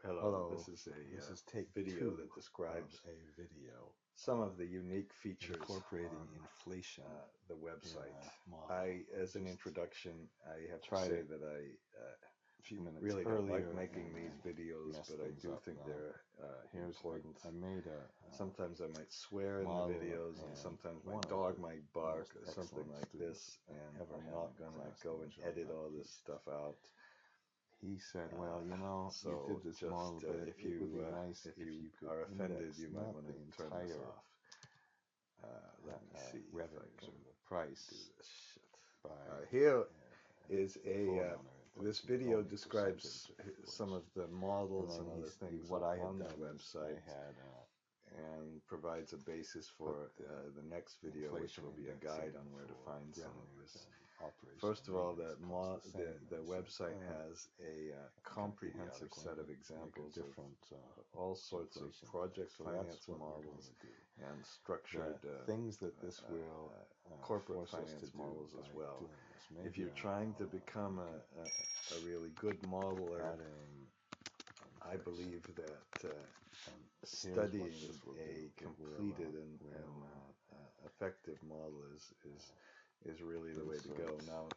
Hello, Hello, this is this a is take video two that of describes a video some of the unique features incorporating on inflation the in website. a model. As an Just introduction, I have to tried say it that I a few minutes really don't like earlier making and these I videos, messed but I things do up. think Now, they're here's important. I made Sometimes I might swear in the model, videos, and and sometimes my one of dog the might bark most or something excellent like students this, I and ever I'm had not in going to class go named and John edit all this Baptiste. stuff out. He said, "Well, you know, you So did this just model, but if it would be you nice if if you you could are offended, index you might not want the to turn this entire off. Let me see if I revenues can or the do price this shit. by Here is the full a amount of this inflation, but video only a describes percentage of some of inflation." the And models then and other things what I had on the done is I website, had and provides a basis put for the next video, which inflation will be a index guide in on where to for find some of revenues this. and operational First and of all, maintenance costs the same. the And he said, website has a kind of comprehensive idiotic one, set of but make a examples of different all sorts of inflation project index. So that's finance what we're going models to do. and The structured things that this will corporate force us to finance do models by as well. doing this, If maybe you're trying to I'll become make it a really good modeler, adding I inflation. believe that And here's what studying this will do. a It will, completed and effective model is really the way to go. insert Now,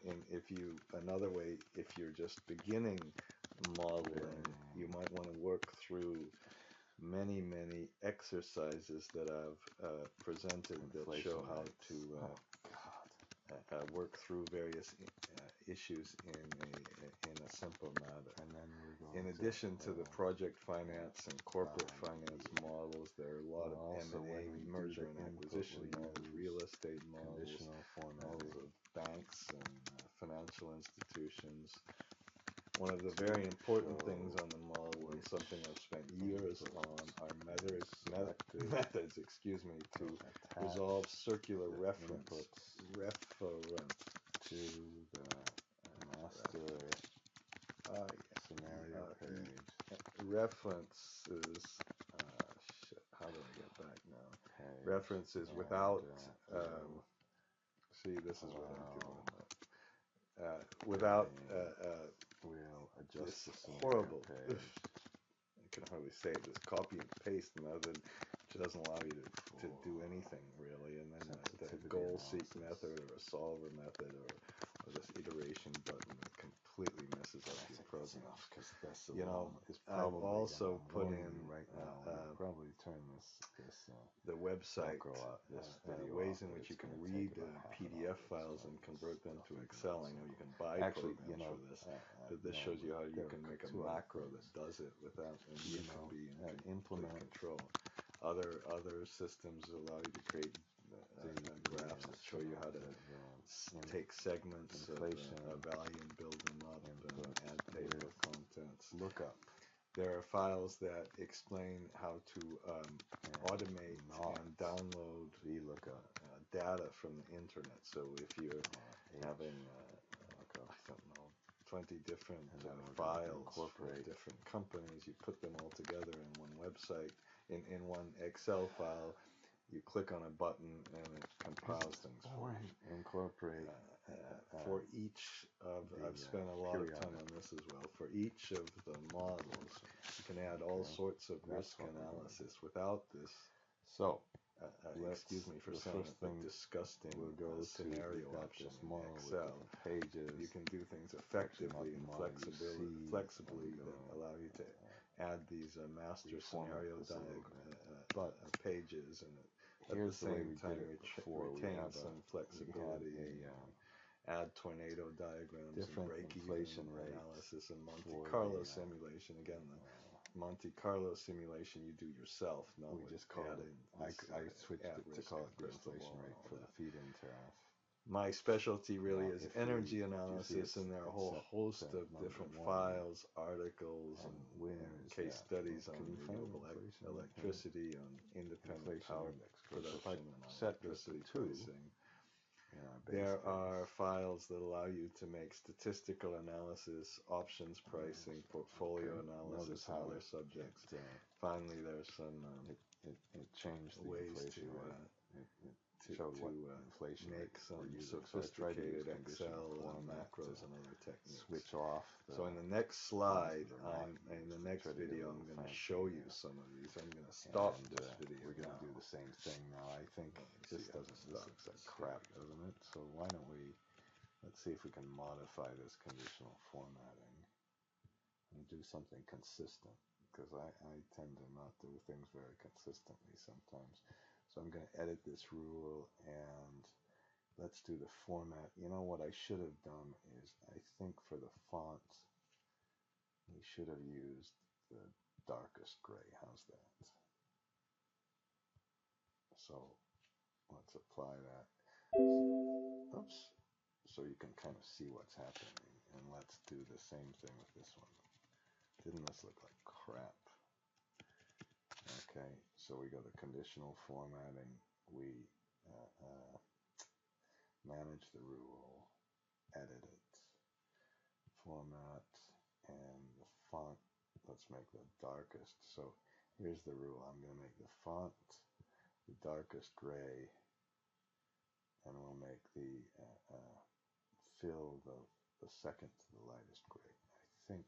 another way, if you're just beginning modeling, you varying might want to work through many exercises that I've presented that inflation show how rates. to Oh God. work through various issues in a simple manner. And then we're In going to addition to the project finance and corporate find finance the models, there are a lot of also when we M&A, do merger the and input, acquisition we'll models, use real estate models, conditional models formatting. of banks and financial institutions. One of the To very important things show on the model, and which something I've spent years input on, are is selected methods, to to attach resolve circular the reference. inputs Reference. to the master scenario page. References. Shit. How do I get back now? References And without. Um, See, this is what I'm allow doing. Without we'll adjust this the scenario horrible. page I can hardly say it. This copy and paste method, which doesn't allow you to do for anything really. And then the sensitivity goal seek analysis. method or a solver method or this iteration button that completely messes up I your think that's program. enough because this You know, alone is I've probably also put warning in you right now. I'll probably turn this the website macro this video ways off, in but which you it's can going to read take about half an PDF hour. files So and convert them to roughly Excel. about I know you so. can buy Actually, programs for this, but this no, shows you how you there can are make a two other macro things. that does it without, and you can be in complete Implement control. Other systems allow you to create graphs that show you how to take segments of a value and build them up and add table of contents. Lookup. There are files that explain how to automate and download data from the internet. So if you're having, I don't know, 20 different files for different companies, you put them all together in one website, in one Excel file. You click on a button and it compiles things for you. Incorporate for each of, I've spent a lot of time on this as well, for each of the models, you can add all sorts of risk analysis without this, so excuse me for saying it, but disgusting scenario option in Excel. You can do things effectively and flexibly that allow you to add these master scenario pages, and at the same time retain some flexibility and add tornado diagrams and break-even analysis and Monte Carlo simulation. Again, the Monte Carlo simulation you do yourself, not we with just call adding it. I switched it to call it the inflation rate for the feed-in tariff. My specialty really is energy analysis, and there are a whole host of different files, articles, and case studies on renewable electricity, on independent power production, and on electricity pricing. There are files that allow you to make statistical analysis, options pricing, portfolio analysis, and other subjects. Finally, there's some it changed the ways inflation to rate. Inflation make some sophisticated Excel macros and other techniques. Switch off. So in the next slide, in the next video I'm going to show you some of these. I'm going to stop this video. We're going to do the same thing now. I think this looks like crap, doesn't it? So why don't we, let's see if we can modify this conditional formatting and do something consistent, because I tend to not do things very consistently sometimes. So I'm going to edit this rule and let's do the format. You know what I should have done is, I think for the font, we should have used the darkest gray. How's that? So let's apply that. Oops. So you can kind of see what's happening. And let's do the same thing with this one. Didn't this look like crap? Okay, so we go to conditional formatting. We manage the rule, edit it, format, and the font, let's make the darkest. So here's the rule. I'm going to make the font the darkest gray, and we'll make the fill the second to the lightest gray. I think,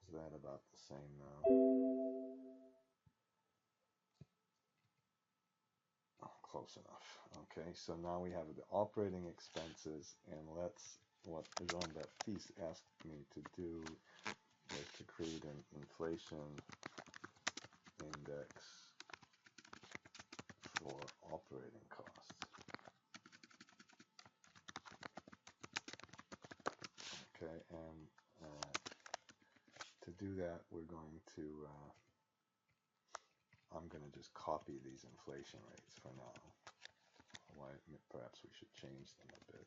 is that about the same now? Oh, close enough. Okay, so now we have the operating expenses, and what Jean-Baptiste asked me to do was to create an inflation index for operating costs. Okay, and to do that, we're going to, I'm going to just copy these inflation rates for now. Perhaps we should change them a bit.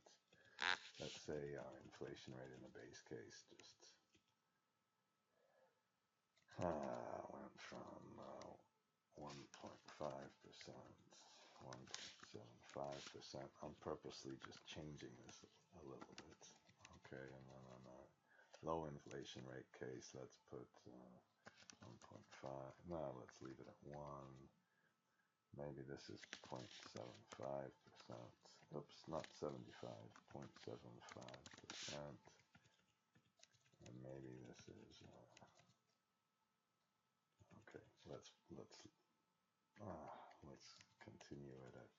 Let's say our inflation rate in the base case just went from 1.5%, 1.75%. I'm purposely just changing this a little bit. Okay, and then on our low inflation rate case, let's put 1.5. No, let's leave it at 1. Maybe this is 0.75%. Oops, not 75, 0.75%. And maybe this is okay. Let's continue it at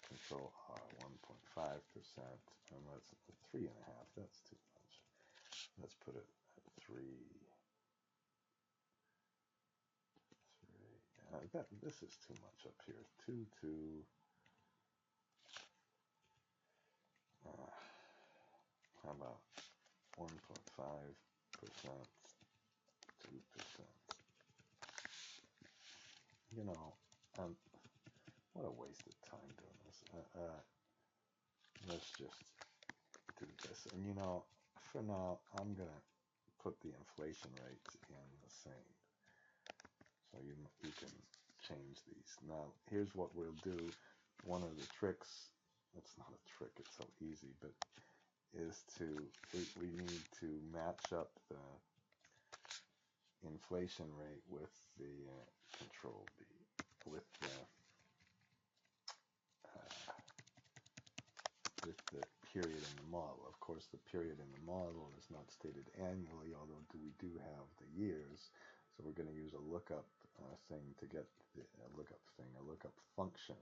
Control R, 1.5%, and let's 3.5. That's too much. Let's put it at 3. This is too much up here. 2, 2. How about 1.5%, 2%? You know, what a waste of time doing this. Let's just do this. And you know, for now, I'm going to put the inflation rates in the same. So you can change these. Now, here's what we'll do. One of the tricks, it's not a trick, it's so easy, but is we need to match up the inflation rate with the control B, with the period in the model. Of course, the period in the model is not stated annually, although we do have the years. So we're going to use a lookup thing to get a lookup function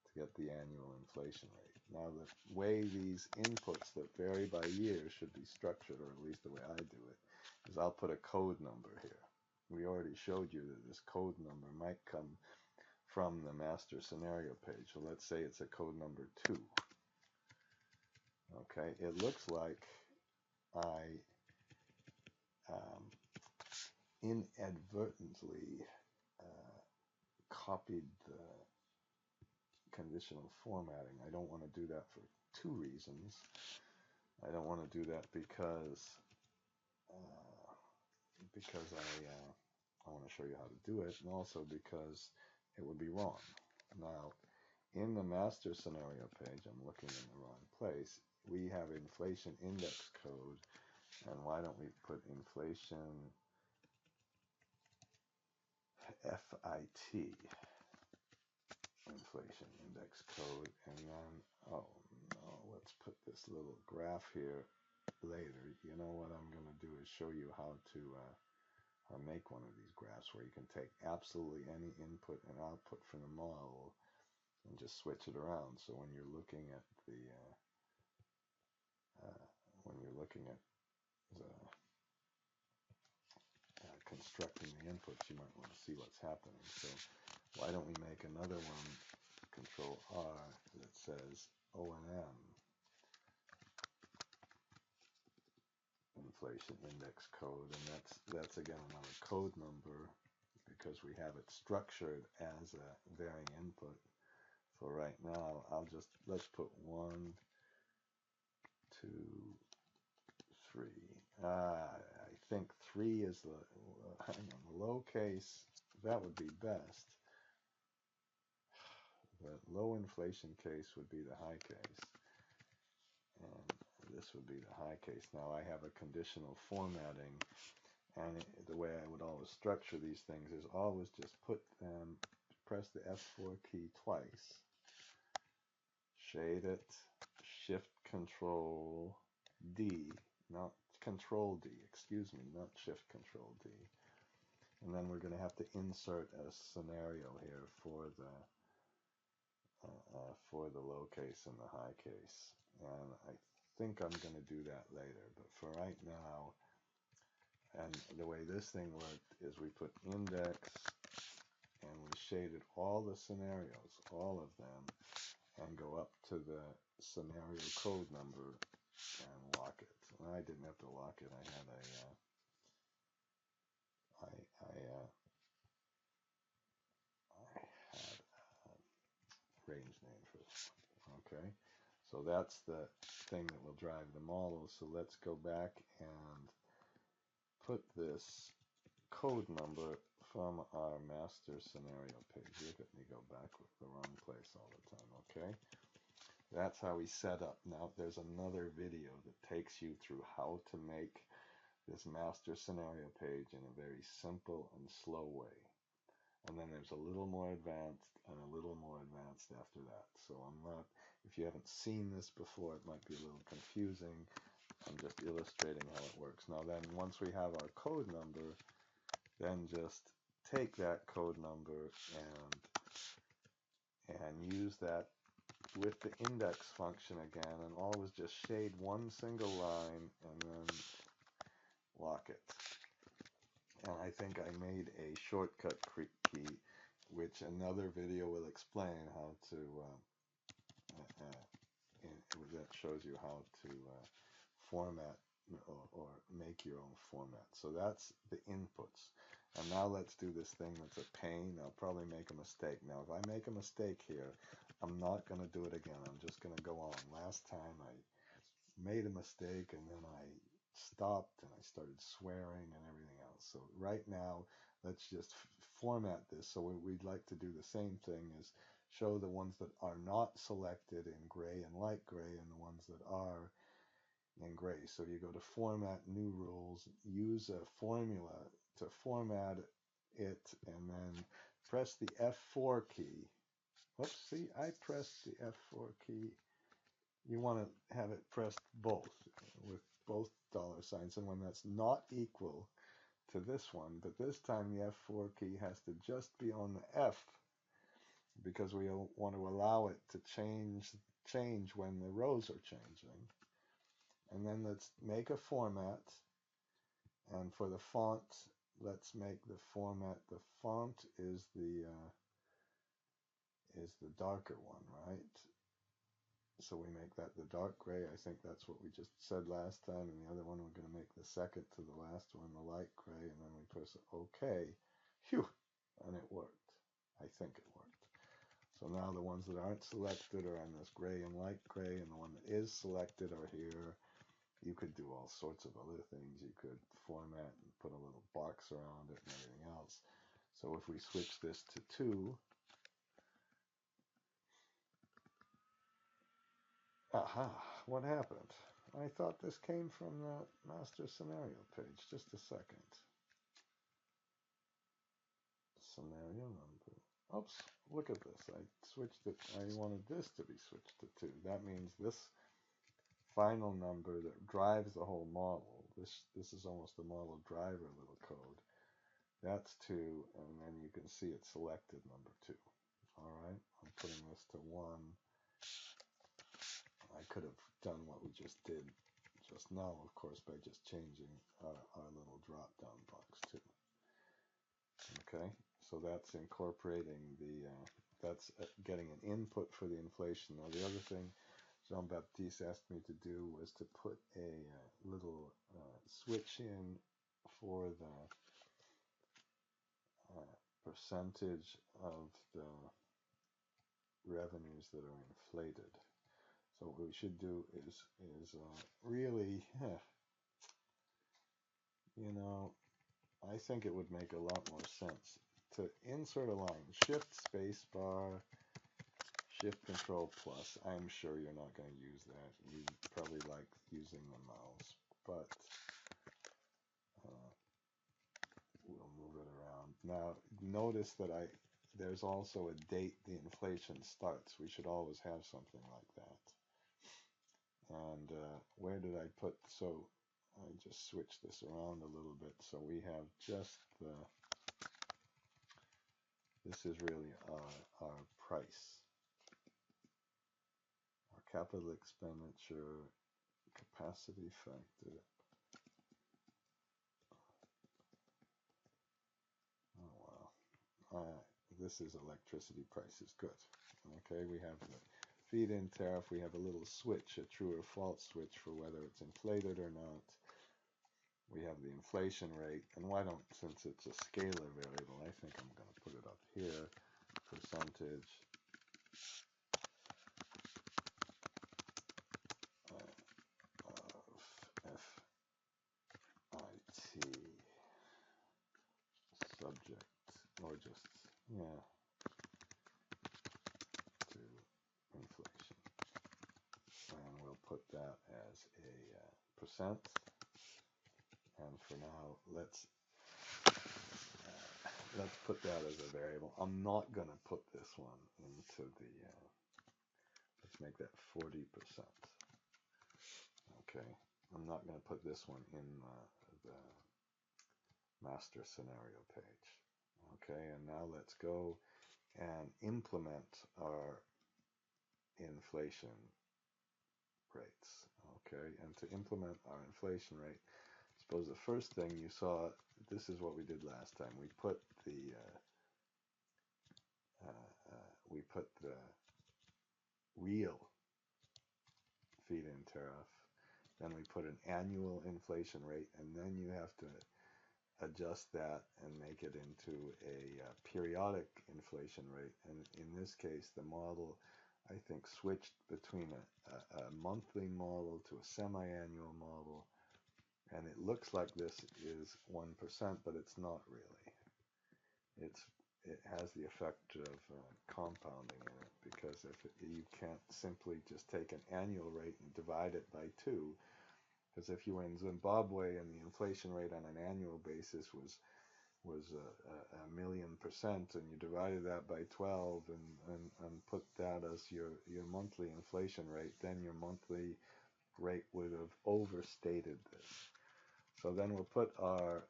to get the annual inflation rate. Now, the way these inputs that vary by year should be structured, or at least the way I do it, is I'll put a code number here. We already showed you that this code number might come from the master scenario page. So let's say it's a code number 2. Okay, it looks like I inadvertently copied the conditional formatting. I don't want to do that for 2 reasons. I don't want to do that because I want to show you how to do it, and also because it would be wrong. Now, in the master scenario page, I'm looking in the wrong place. We have inflation index code, and why don't we put inflation FIT, inflation index code, and then, oh no, let's put this little graph here later. You know what I'm going to do is show you how to make one of these graphs where you can take absolutely any input and output from the model and just switch it around. So when you're looking at the constructing the inputs, you might want to see what's happening. So why don't we make another one, Control R, that says O&M, inflation index code, and that's again another code number because we have it structured as a varying input. For right now, let's put 1, 2, 3. I think 3 is the low case. That would be best. The low inflation case would be the high case, and this would be the high case. Now I have a conditional formatting, and the way I would always structure these things is always just press the F4 key twice, shade it, Shift Control D, not Control D, excuse me, not Shift Control D. And then we're going to have to insert a scenario here for the low case and the high case. And I think I'm going to do that later. But for right now, and the way this thing worked is we put index and we shaded all the scenarios, all of them, and go up to the scenario code number and lock it. And I didn't have to lock it. I had range name for this one. Okay, so that's the thing that will drive the model. So let's go back and put this code number from our master scenario page. Look at me go back with the wrong place all the time. Okay, that's how we set up. Now there's another video that takes you through how to make this master scenario page in a very simple and slow way. And then there's a little more advanced and a little more advanced after that. So if you haven't seen this before, it might be a little confusing. I'm just illustrating how it works. Now then, once we have our code number, then just take that code number and use that with the index function again, and always just shade one single line and then lock it. And I think I made a shortcut key, which another video will explain how to, that shows you how to format or make your own format. So that's the inputs. And now let's do this thing that's a pain. I'll probably make a mistake. Now, if I make a mistake here, I'm not going to do it again. I'm just going to go on. Last time I made a mistake and then I stopped and I started swearing and everything else. So right now, let's just format this. So what we'd like to do the same thing is show the ones that are not selected in gray and light gray and the ones that are in gray. So you go to Format, New Rules, use a formula to format it, and then press the F4 key. Oops, see, I pressed the F4 key. You want to have it pressed both, with both dollar signs, and when that's not equal to this one, but this time the F4 key has to just be on the F, because we want to allow it to change when the rows are changing. And then let's make a format, and for the font, let's make the format, the font is the darker one, right? So we make that the dark gray. I think that's what we just said last time. And the other one, we're going to make the second to the last one, the light gray. And then we press OK. Phew! And it worked. I think it worked. So now the ones that aren't selected are on this gray and light gray. And the one that is selected are here. You could do all sorts of other things. You could format and put a little box around it and everything else. So if we switch this to 2, aha, what happened? I thought this came from the master scenario page. Just a second. Scenario number. Oops, look at this. I switched it. I wanted this to be switched to 2. That means this final number that drives the whole model. This is almost a model driver little code. That's 2, and then you can see it's selected number 2. All right, I'm putting this to 1. I could have done what we just did just now, of course, by just changing our little drop-down box too. Okay, so that's incorporating the, that's getting an input for the inflation. Now the other thing Jean-Baptiste asked me to do was to put a little switch in for the percentage of the revenues that are inflated. So what we should do is really, you know, I think it would make a lot more sense to insert a line, shift space bar, shift control plus. I'm sure you're not going to use that. You probably like using the mouse, but we'll move it around. Now, notice that there's also a date the inflation starts. We should always have something like that. And where did I put, so I just switched this around a little bit. So we have just the, this is really our price, our capital expenditure, capacity factor. Oh wow, this is electricity prices, good. Okay, we have the feed-in tariff, we have a little switch, a true or false switch for whether it's inflated or not. We have the inflation rate, and why don't, since it's a scalar variable, I think I'm going to put it up here, percentage of FIT subject, or just, yeah, to inflation. And we'll put that as a percent. And for now, let's put that as a variable. I'm not going to put this one into the, let's make that 40%. Okay, I'm not going to put this one in the master scenario page. Okay, and now let's go and implement our inflation rates. Okay, and to implement our inflation rate, suppose the first thing you saw, this is what we did last time. We put the real feed-in tariff, then we put an annual inflation rate, and then you have to adjust that and make it into a periodic inflation rate. And in this case, the model, I think, switched between a monthly model to a semi-annual model, and it looks like this is 1%, but it's not really. It has the effect of compounding in it, because you can't simply just take an annual rate and divide it by 2, because if you were in Zimbabwe and the inflation rate on an annual basis was a million percent, and you divided that by 12 and put that as your monthly inflation rate, then your monthly rate would have overstated this. So then we'll put our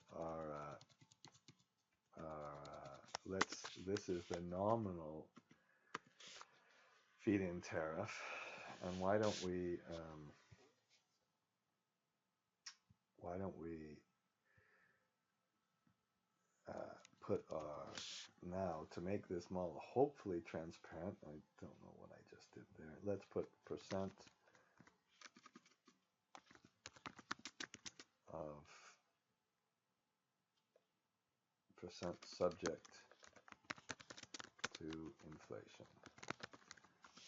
this is the nominal feed-in tariff, and why don't we put our, now to make this model hopefully transparent, I don't know what I just did there, let's put percent of percent subject to inflation.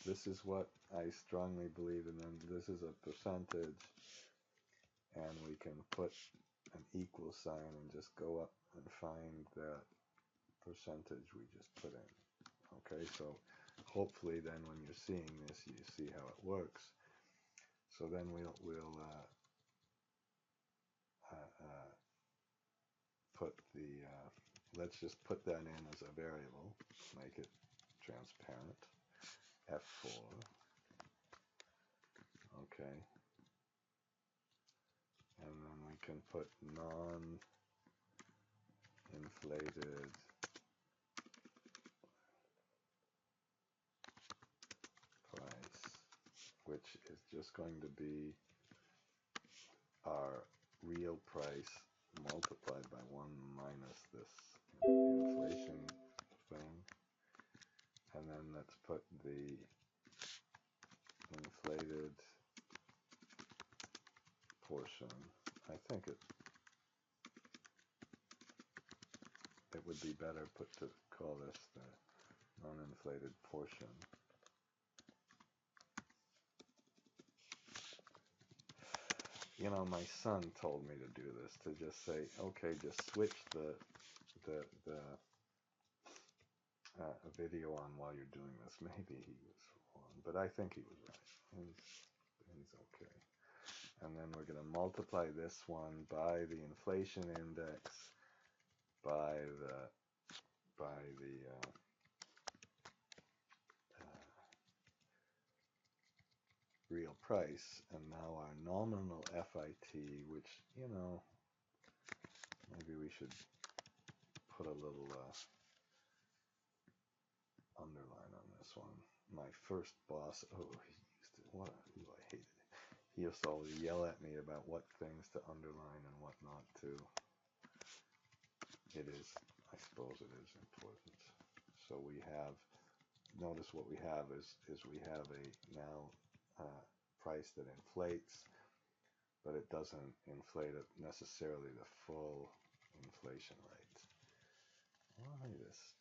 This is what I strongly believe in, and this is a percentage, and we can put an equal sign and just go up and find that percentage we just put in. Okay, so hopefully then when you're seeing this, you see how it works. So then we'll put the, let's just put that in as a variable, make it transparent, F4, okay, and then we can put non-inflated price, which is just going to be our real price multiplied by 1 minus this inflation thing. And then let's put the inflated portion. I think it would be better to call this the non-inflated portion. You know, my son told me to do this, to just say, okay, just switch the video on while you're doing this. Maybe he was wrong, but I think he was right. He's okay. And then we're going to multiply this one by the inflation index, by the real price, and now our nominal FIT, which, you know, maybe we should put a little underline on this one. My first boss, oh, he used to, I hated it. He used to always yell at me about what things to underline and what not to. It is, I suppose it is important. So we have, notice what we have is we have a now price that inflates, but it doesn't inflate at necessarily the full inflation rate. Why this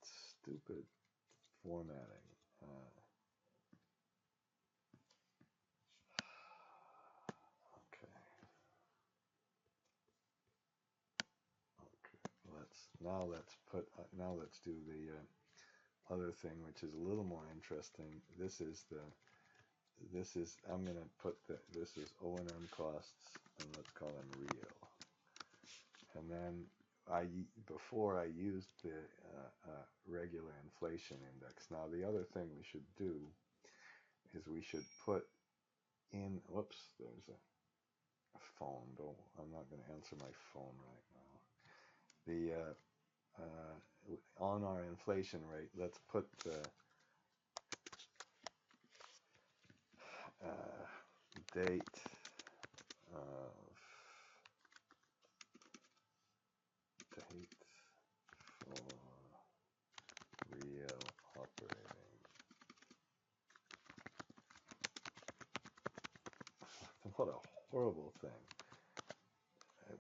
stupid formatting? Okay. Let's do the other thing, which is a little more interesting. This is I'm going to put this is O&M costs, and let's call them real. And then before I used the regular inflation index. Now the other thing we should do is we should put in, whoops, there's a phone. I'm not going to answer my phone right now. On our inflation rate, let's put the date of for real operating. What a horrible thing.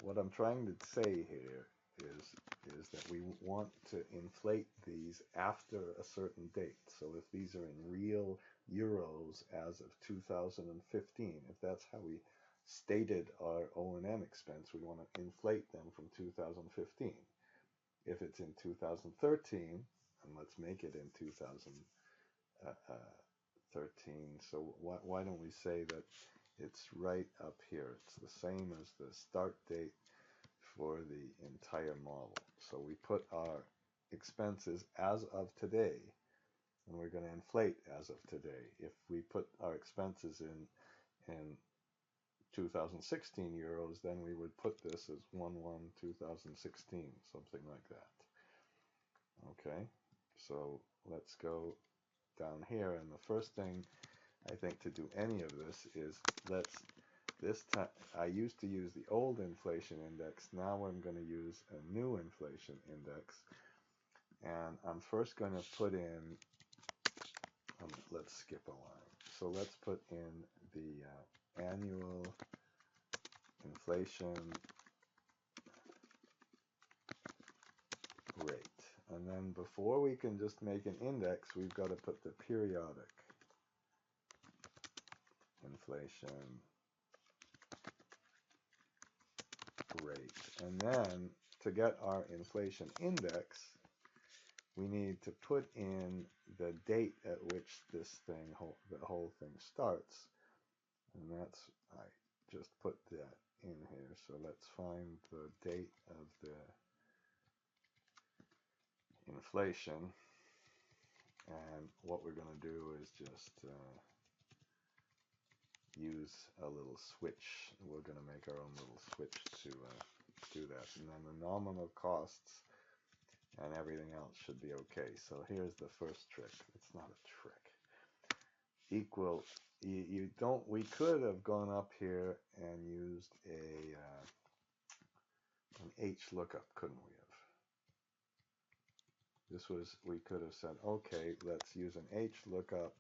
What I'm trying to say here is that we want to inflate these after a certain date. So if these are in real euros as of 2015, if that's how we stated our O&M expense, we want to inflate them from 2015. If it's in 2013, and let's make it in 2013, so why don't we say that it's right up here? It's the same as the start date for the entire model. So we put our expenses as of today, and we're going to inflate as of today. If we put our expenses in 2016 euros, then we would put this as 1/1/2016, something like that. Okay, so let's go down here, and the first thing I think to do any of this is this time I used to use the old inflation index. Now I'm going to use a new inflation index, and I'm first going to put in, let's skip a line. So let's put in the annual inflation rate. And then before we can just make an index, we've got to put the periodic inflation rate. And then to get our inflation index, we need to put in the date at which the whole thing starts. And that's, I just put that in here. So let's find the date of the inflation. And what we're going to do is just use a little switch. We're going to make our own little switch to do that. And then the nominal costs and everything else should be okay. So here's the first trick. It's not a trick. Equal, you don't, we could have gone up here and used an H lookup, couldn't we have? We could have said, okay, let's use an H lookup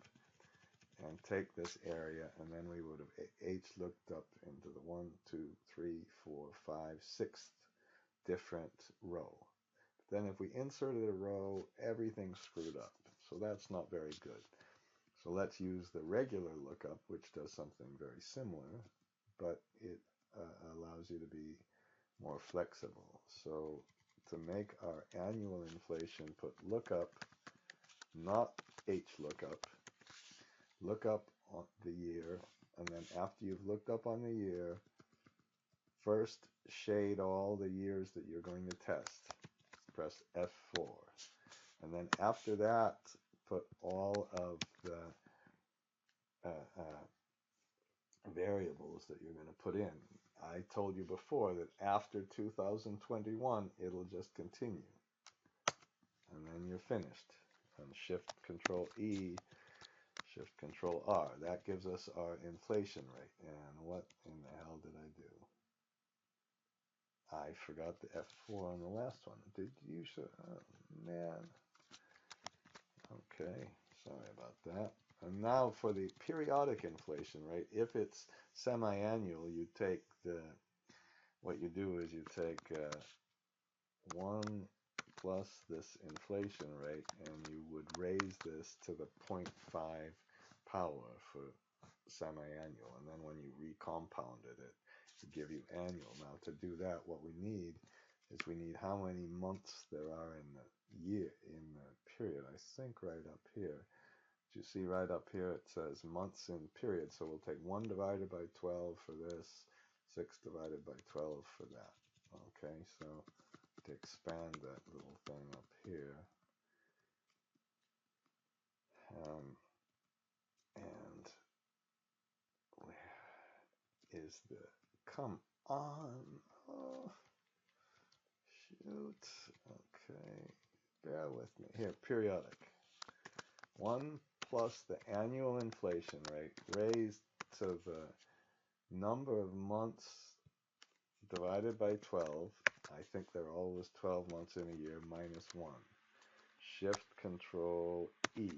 and take this area, and then we would have H looked up into the 1, 2, 3, 4, 5, 6th different row. Then if we inserted a row, everything's screwed up. So that's not very good. So let's use the regular lookup, which does something very similar, but it allows you to be more flexible. So to make our annual inflation, put lookup, not H lookup, look up on the year, and then after you've looked up on the year, first shade all the years that you're going to test. Press F4. And then after that, put all of the variables that you're going to put in. I told you before that after 2021, it'll just continue. And then you're finished. And Shift Control E, Shift Control R. That gives us our inflation rate. And what in the hell did I do? I forgot the F4 on the last one. Did you? Oh, man. Okay, sorry about that. And now for the periodic inflation rate, if it's semi-annual, you take what you do is you take 1 plus this inflation rate, and you would raise this to the 0.5 power for semi-annual. And then when you recompounded it, to give you annual. Now to do that, what we need is we need how many months there are in the year, in the period. I think right up here. You see right up here it says months in period. So we'll take 1 divided by 12 for this, 6 divided by 12 for that. Okay, so to expand that little thing up here. And where is the, come on, oh, shoot, okay, bear with me. Here, periodic. 1 plus the annual inflation rate raised to the number of months divided by 12. I think there are always 12 months in a year minus 1. Shift Control E.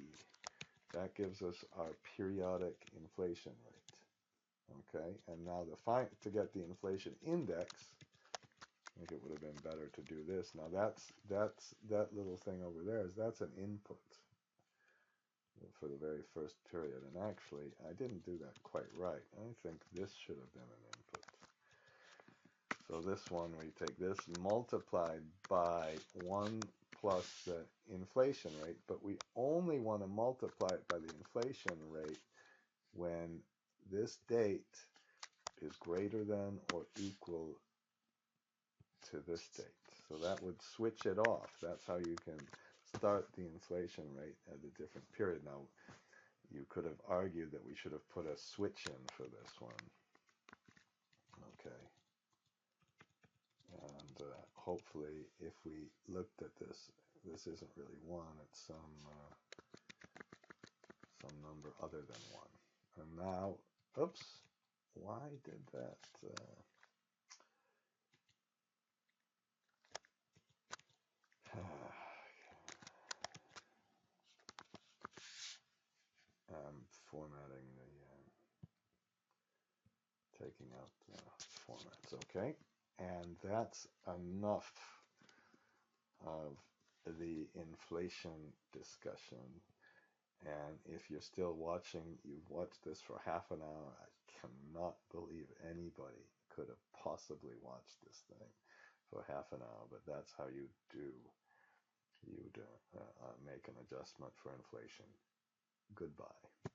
That gives us our periodic inflation rate. Okay, and now to get the inflation index, I think it would have been better to do this. Now that little thing over there that's an input for the very first period. And actually, I didn't do that quite right. I think this should have been an input. So this one, we take this multiplied by 1 plus the inflation rate, but we only want to multiply it by the inflation rate when this date is greater than or equal to this date. So that would switch it off. That's how you can start the inflation rate at a different period. Now, you could have argued that we should have put a switch in for this one. Okay. And hopefully, if we looked at this, this isn't really 1, it's some number other than 1. And now, oops, why did that? I'm formatting taking out formats, okay? And that's enough of the inflation discussion. And if you're still watching, you've watched this for half an hour. I cannot believe anybody could have possibly watched this thing for half an hour, but that's how you do. You'd make an adjustment for inflation. Goodbye.